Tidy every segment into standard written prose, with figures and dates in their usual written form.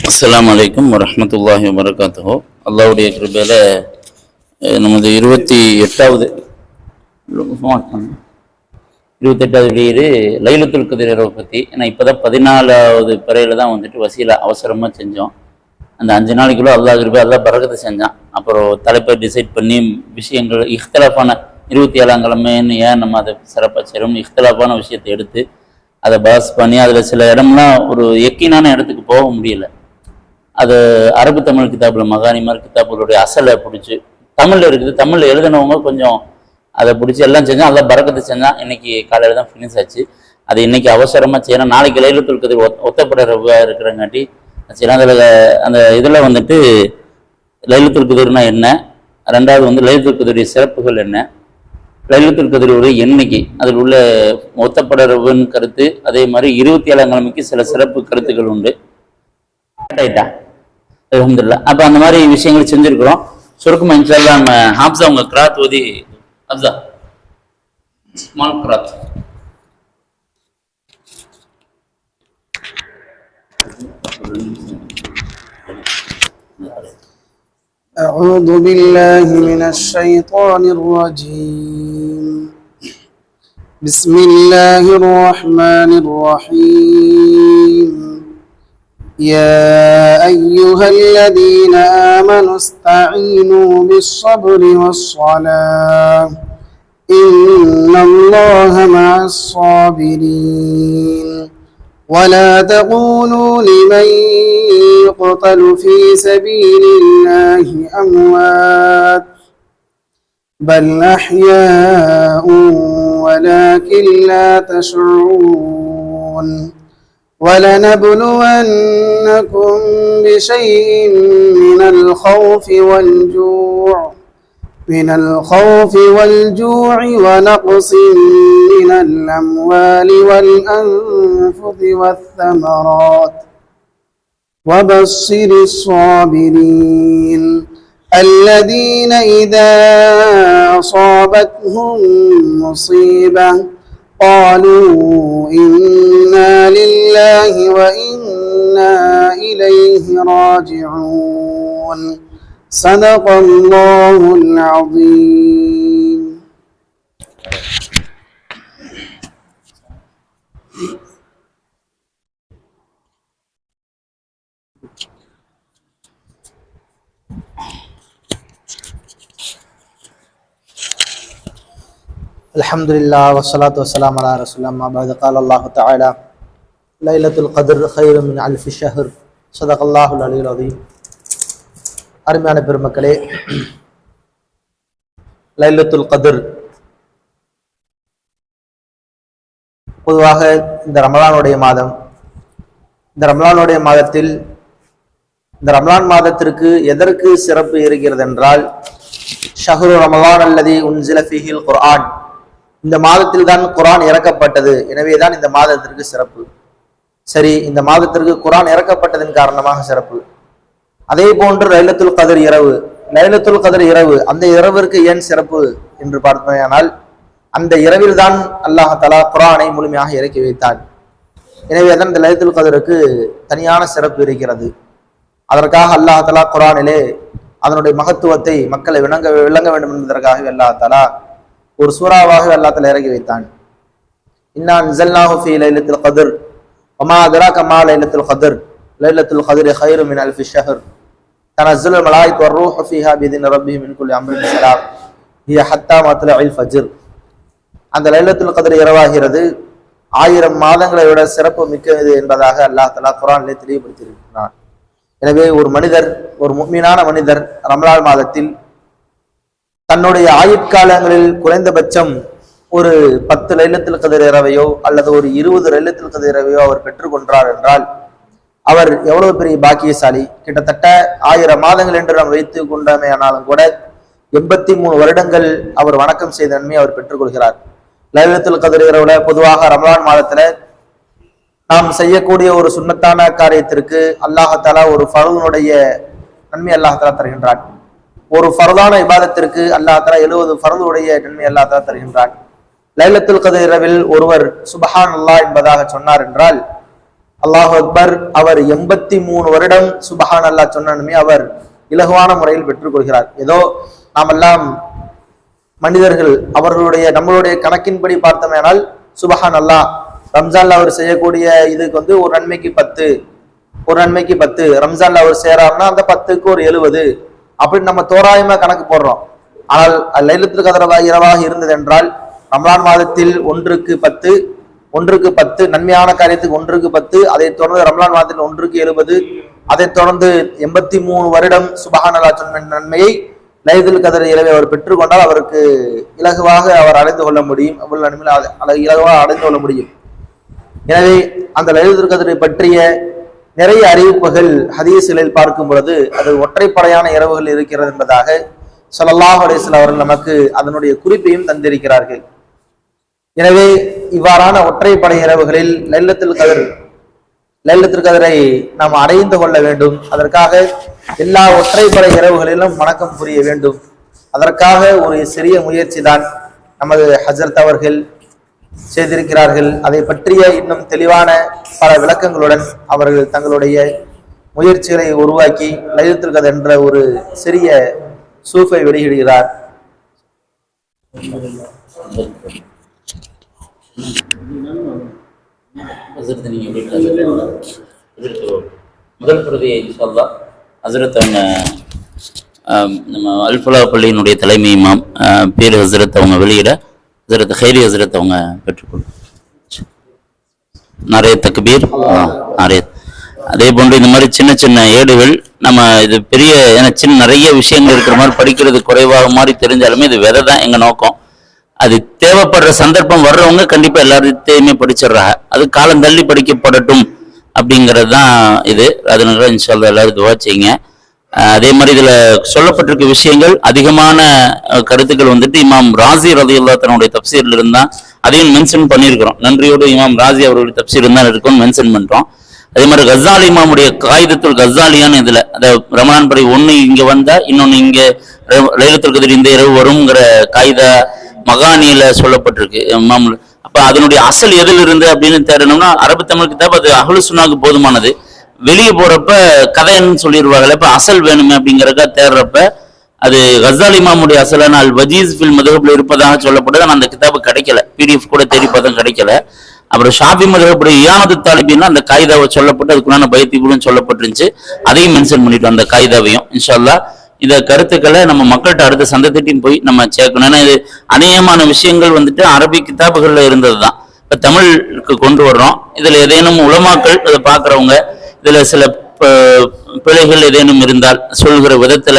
அஸ்ஸலாமு அலைக்கும் வரஹ்மத்துல்லாஹி வபரகாத்துஹு. அல்லாஹ்வுடைய கிருபையில் நமது 28வது வெளியீடு லைலத்துல் கத்ர் இரவை பற்றி. ஏன்னா இப்போ தான் 14வது பிறையில் தான் வசீலா அவசரமாக செஞ்சோம். அந்த 5 நாளைக்குள்ள அல்லாஹ் கிருபை அல்லாஹ் பரக்கத்தை செஞ்சான். அப்புறம் தலைப்பை டிசைட் பண்ணி விஷயங்கள் இஃப்திலாஃபான 27ஆம் கிழமைன்னு ஏன் நம்ம அதை சிறப்பாக செய்கிறோம், இஃப்திலாஃபான விஷயத்தை எடுத்து அதை பாஸ் பண்ணி அதில் சில இடம்லாம் ஒரு எக்கீனான இடத்துக்கு போக முடியல. அது அரபு தமிழ் கிதாபுல மகானிமார் கிதாபுகளுடைய அசலை பிடிச்சி தமிழில் இருக்குது, தமிழில் எழுதினவங்க கொஞ்சம் அதை பிடிச்சி எல்லாம் செஞ்சால் அதெல்லாம் பரக்கத்தை செஞ்சால் இன்னைக்கு காலையில் தான் ஃபினிஷ் ஆச்சு. அது இன்னைக்கு அவசரமாக செய்யணும். நாளைக்கு லைலத்துல் கத்ர் ஒத்தப்பட ரவ்வாக இருக்கிறங்காட்டி செய்யலாம். அதில் அந்த இதில் லைலத்துல் கத்ர்னா என்ன, ரெண்டாவது லைலத்துல் கத்ருடைய சிறப்புகள் என்ன, லைலத்துல் கத்ருடைய எண்ணிக்கை, அதில் உள்ள ஒத்தப்பட ரவ்வுன்னு கருத்து, அதே மாதிரி 27ஆம் கிழமைக்கு சில சிறப்பு கருத்துக்கள் உண்டு. அல்ஹம்துலில்லாஹ். அப்ப அந்த மாதிரி விஷயங்கள் செஞ்சிருக்கிறோம். சுருக்கமா இன்ஷாஅல்லாஹ் நம்ம ஹாப்ஸா உங்க கிராத் ஓதி, ஹாப்ஸா ஸ்மால் கிராத். أعوذ بالله من الشيطان الرجيم. بسم الله الرحمن الرحيم. يا أيها الذين آمنوا استعينوا بالصبر والصلاة إن الله مع الصابرين. ولا تقولوا لمن يقتل في سبيل الله أموات بل أحياء ولكن لا تشعرون. ولنبلونكم بشيء من الخوف والجوع ونقص من الأموال والأنفس والثمرات وبشر الصابرين الذين إذا أصابتهم مصيبة قالوا إنا لله وإنا إليه راجعون. صدق الله العظيم. الحمد لله والصلاة والسلام على رسول الله. ما بعد قال الله تعالى ليلة القدر خير من ألف شهر. صدق الله العلي العظيم. அருமையான பெருமக்களே, லைலத்துல் கத்ர் பொதுவாக இந்த ரமலானுடைய மாதம், இந்த ரமலானுடைய மாதத்தில் இந்த ரமலான் மாதத்திற்கு எதற்கு சிறப்பு இருக்கிறது என்றால், ஷஹ்ரு ரமலான் அல்லதி உன்சில ஃபீஹில் குர்ஆன், இந்த மாதத்தில் தான் குர்ஆன் இறக்கப்பட்டது, எனவேதான் இந்த மாதத்திற்கு சிறப்பு. சரி, இந்த மாதத்திற்கு குர்ஆன் இறக்கப்பட்டதன் காரணமாக சிறப்பு. அதே போன்று லைலத்துல் கத்ர் இரவு, லைலத்துல் கத்ர் இரவு, அந்த இரவிற்கு ஏன் சிறப்பு என்று பார்த்தோமானால், அந்த இரவில் தான் அல்லாஹ் தஆலா குர்ஆனை முழுமையாக இறக்கி வைத்தான். எனவே தான் இந்த லைலத்துல் கத்ருக்கு தனியான சிறப்பு இருக்கிறது. அதற்காக அல்லாஹ் தஆலா குர்ஆனிலே அதனுடைய மகத்துவத்தை மக்களை விளங்க வேண்டும் என்பதற்காகவே அல்லாஹ் தஆலா ஒரு சூறாவாக அல்லாஹ் தஆலா இறக்கி வைத்தான். இன்னா அன்ஸல்னாஹு ஃபீ லைலத்துல் கத்ர் வமா அத்ராக மா லைலத்துல் கத்ர் லைலத்துல் கத்ரி கைரு மின் அல்ஃபி ஷஹர் தனஸ்ஸலுல் மலாயிகத்து வர்ரூஹு ஃபீஹா பிஇذن ரப்பிஹிம் மின் குல்லி அம்ரின் ஸலாம் ஹிய ஹத்தா மத்லஇல் ஃபஜ்ர். அந்த லைலத்துல் கத்ர் இரவாகிறது 1000 மாதங்களை விட சிறப்பு மிக்கது என்பதாக அல்லாஹ் தஆலா குர்ஆனிலே தெளிவுபடுத்தியிருக்கிறான். எனவே ஒரு மனிதர், ஒரு முஃமினான மனிதர் ரமலான் மாதத்தில் தன்னுடைய ஆயுட்காலங்களில் குறைந்தபட்சம் ஒரு 10 லைலத்துல் கத்ர் இரவையோ அல்லது ஒரு 20 லைலத்துல் கத்ர் இரவையோ அவர் பெற்றுக்கொண்டார் என்றால் அவர் எவ்வளவு பெரிய பாக்கியசாலி. கிட்டத்தட்ட 1000 மாதங்கள் என்று நாம் வைத்துக் கொண்டமே ஆனாலும் கூட 83 வருடங்கள் அவர் வணக்கம் செய்த நன்மையை அவர் பெற்றுக்கொள்கிறார். லைலத்துல் கத்ர் இரவுல பொதுவாக ரமலான் மாதத்துல நாம் செய்யக்கூடிய ஒரு சுன்னத்தான காரியத்திற்கு அல்லாஹ் தஆலா ஒரு ஃபர்துனுடைய நன்மை அல்லாஹ் தஆலா தருகின்றான். ஒரு ஃபர்தான இபாதத்திற்கு அல்லாஹ் தஆலா 70 ஃபர்துடைய நன்மை அல்லாஹ் தஆலா தருகின்றான். லைலத்துல் கத்ர் இரவில் ஒருவர் சுப்ஹானல்லாஹ் என்பதாக சொன்னார் என்றால் அல்லாஹ் அக்பர் அவர் 83 வருடம் சுபஹான் அல்லாஹ் சொன்னனுமே அவர் இலகுவான முறையில் பெற்றுக்கொள்கிறார். ஏதோ நாமெல்லாம் மனிதர்கள் நம்மளுடைய கணக்கின்படி பார்த்தோமேனால் சுபஹான் அல்லாஹ் ரம்ஜான்ல அவர் செய்யக்கூடிய இதுக்கு வந்து ஒரு நன்மைக்கு 10 ரம்ஜான்ல அவர் செய்யறாருன்னா அந்த 10க்கு ஒரு 70 அப்படின்னு நம்ம தோராயமா கணக்கு போடுறோம். ஆனால் லைலத்துல் கத்ர் இரவாக இருந்தது என்றால் ரமலான் மாதத்தில் ஒன்றுக்கு 10 நன்மையான காரியத்துக்கு 1க்கு 10, அதைத் தொடர்ந்து ரமலான் மாதத்தில் 1க்கு 70, அதைத் தொடர்ந்து 83 வருடம் சுபஹான் அல்லாஹ் சொன்ன நன்மையை லைலத்துல் கத்ர் இரவை அவர் பெற்றுக்கொண்டால் அவருக்கு இலகுவாக அவர் அடைந்து கொள்ள முடியும். இலகுவாக அடைந்து கொள்ள முடியும். எனவே அந்த லைலத்துல் கத்ரை பற்றிய நிறைய அறிவிப்புகள் ஹதீஸ்களில் பார்க்கும் பொழுது அது ஒற்றைப்படையான இரவுகள் இருக்கிறது என்பதாக ஸல்லல்லாஹு அலைஹி வஸல்லம் அவர்கள் நமக்கு அதனுடைய குறிப்பையும் தந்திருக்கிறார்கள். எனவே இவ்வாறான ஒற்றைப்படை இரவுகளில் லைலத்துல் கத்ரை நாம் அடைந்து கொள்ள வேண்டும். அதற்காக எல்லா ஒற்றைப்படை இரவுகளிலும் வணக்கம் புரிய வேண்டும். அதற்காக ஒரு சிறிய முயற்சி தான் நமது ஹஜ்ரத் அவர்கள் செய்திருக்கிறார்கள். அதை பற்றிய இன்னும் தெளிவான பல விளக்கங்களுடன் அவர்கள் தங்களுடைய முயற்சிகளை உருவாக்கி லைலத்துல் கத்ர் என்ற ஒரு சிறிய சூஃபை வெளியிடுகிறார். முதல் பிரதியை இன்ஷால்லா ஹஸ்ரத் அவங்க நம்ம அல்ஃபலா பள்ளியினுடைய தலைமை இமாம் பேர் ஹஸ்ரத் அவங்க வெளியிட ஹஸ்ரத் ஹைரி ஹஸ்ரத் அவங்க பெற்றுக்கொள்ளும். நிறைய தக்பீர் நிறைய. அதே போன்று இந்த மாதிரி சின்ன சின்ன ஏடுகள் நம்ம இது பெரிய நிறைய விஷயங்கள் இருக்கிற மாதிரி படிக்கிறது குறைவாக மாதிரி தெரிஞ்சாலுமே இது விதை தான் எங்க நோக்கம். அது தேவைப்படுற சந்தர்ப்பம் வர்றவங்க கண்டிப்பா எல்லாத்தையுமே படிச்சிடுறாங்க. அது காலம் தள்ளி படிக்கப்படட்டும் அப்படிங்கிறது தான் இது. அதனால இன்ஷால்லா எல்லாரும் துவா செய்யுங்க. அதே மாதிரி இதுல சொல்லப்பட்டிருக்க விஷயங்கள் அதிகமான கருத்துக்கள் வந்துட்டு இமாம் ராசி ரலியல்லாஹு தன்னுடைய தப்சீர்ல இருந்தா அதையும் மென்ஷன் பண்ணியிருக்கிறோம். நன்றியோடு இமாம் ராசி அவர்களுடைய தப்சீர் இருந்தா இருக்கும்னு மென்ஷன் பண்றோம். அதே மாதிரி கஸாலி இமாமுடைய காயிதத்துல் கஸாலியான இதுல அதாவது ரமலான் படி ஒண்ணு இங்க வந்தா இன்னொன்னு இங்க லைலத்துல் கத்ர் இந்த இரவு வருங்கிற காயிதா மகானியில சொல்லப்பட்டிருக்கு இமாம். அப்ப அதனுடைய அசல் எதில் இருந்து அப்படின்னு தேடணும்னா அரபு தமிழ் கிதாப் அது அஹ்லு சுன்னாக்கு போதுமானது. வெளியே போறப்ப கதைன்னு சொல்லிடுவாங்கல்ல, இப்ப அசல் வேணுமே அப்படிங்கிறக்க தேடுறப்ப அது கஸாலி இமாமுடைய அசலான அல் வஜீஸ் ஃபில் மதுஹப்ல இருப்பதாக சொல்லப்பட்டது. ஆனால் அந்த கிதாபு கிடைக்கல, பிடிஎஃப் கூட தேடி பார்த்தா கிடைக்கல. அப்புறம் ஷாஃபி மதுஹப்புடைய இயானத்து தாலிபின்னா அந்த காயிதாவை சொல்லப்பட்டு அதுக்குள்ளான பைத்தியங்களும் சொல்லப்பட்டிருந்துச்சு. அதையும் மென்ஷன் பண்ணிட்டோம் அந்த காயிதாவையும். இன்ஷால்லா இந்த கருத்துக்களை நம்ம மக்கள்கிட்ட அடுத்த சந்தத்திட்டையும் போய் நம்ம சேர்க்கணும். ஏன்னா இது அநேகமான விஷயங்கள் வந்துட்டு அரபி கிதாபுகள்ல இருந்தது தான் இப்ப தமிழுக்கு கொண்டு வர்றோம். இதுல ஏதேனும் உலமாக்கள் அதை பாக்குறவங்க இதுல சில பிழைகள் ஏதேனும் இருந்தால் சொல்கிற விதத்துல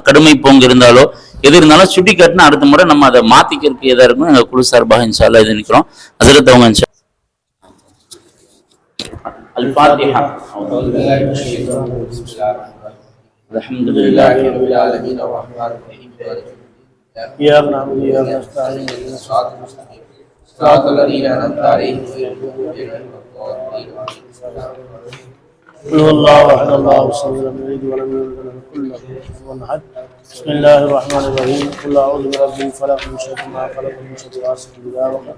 கடுமை போங்க இருந்தாலோ எது இருந்தாலும் சுட்டி காட்டினா அடுத்த முறை நம்ம அதை மாத்திக்கிறதுக்கு எதா இருக்கும் எங்க குழு சார்பாக இன்ஷால்லா இது நிற்கிறோம். ஹஸ்ரத் அவங்க இன்ஷா الفاتحة. الحمد لله رب العالمين الرحمن الرحيم إياك نعبد وإياك نستعين اهدنا الصراط المستقيم صراط الذين أنعمت عليهم غير المغضوب عليهم ولا الضالين. قل هو الله أحد الله الصمد لم يلد ولم يولد ولم يكن له كفوا أحد. بسم الله الرحمن الرحيم. قل أعوذ برب الفلق من شر ما خلق من شر غاسق إذا وقب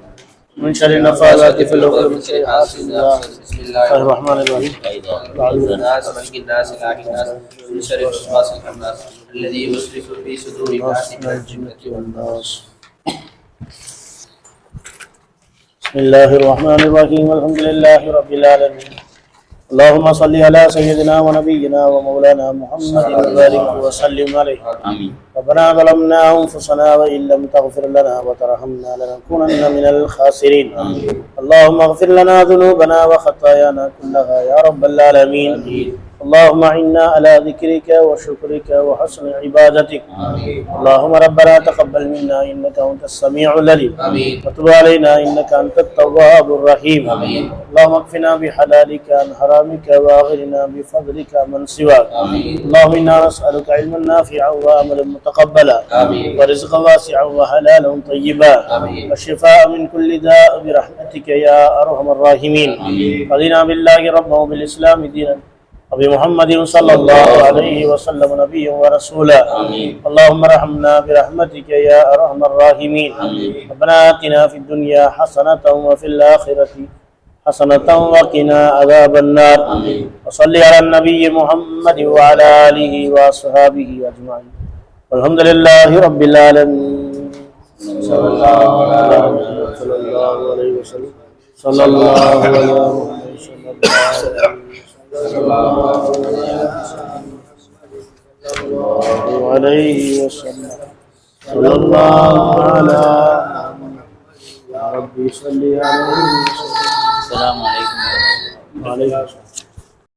من شر النفاثات في العقد من شر حاسد إذا حسد. بسم الله الرحمن الرحيم. أعوذ بالناس ملك الناس إله الناس من شر الوسواس الخناس الذي يوسوس في صدور الناس من الجنة والناس. بسم الله الرحمن الرحيم. الحمد لله رب العالمين. اللهم صل على سيدنا ونبينا ومولانا محمد وبارك وسلم عليه. آمين. ربنا ظلمنا أنفسنا وإن لم تغفر لنا وترحمنا لنكونن من الخاسرين. آمين. اللهم اغفر لنا ذنوبنا وخطايانا كلها يا رب العالمين. آمين. اللهم إنا على ذكرك وشكرك وحسن عبادتك. آمين. اللهم ربنا تقبل منا إنك أنت السميع العليم. آمين. وتب علينا إنك أنت التواب الرحيم. آمين. اللهم اكفنا بحلالك عن حرامك واغننا بفضلك من سواك. آمين. اللهم إنا نسألك علما نافعا وعملا متقبلا. آمين. ورزقا واسعا وحلالا طيبا. آمين. وشفاء من كل داء برحمتك يا أرحم الراحمين. آمين. رضينا بالله ربا وبالإسلام دينا وبمحمد صلى الله عليه وسلم نبيا ورسولا. آمين. اللهم ارحمنا برحمتك يا أرحم الراحمين. آمين. ربنا آتنا في الدنيا حسنة وفي الآخرة حسنة وقنا عذاب النار. وصل على النبي محمد وعلى آله وأصحابه أجمعين والحمد لله رب العالمين. صلى الله عليه وسلم. صلى الله عليه وسلم. صلى الله عليه وسلم. صلى الله على يا ربي صل عليه وسلم. السلام عليكم. وعليكم السلام.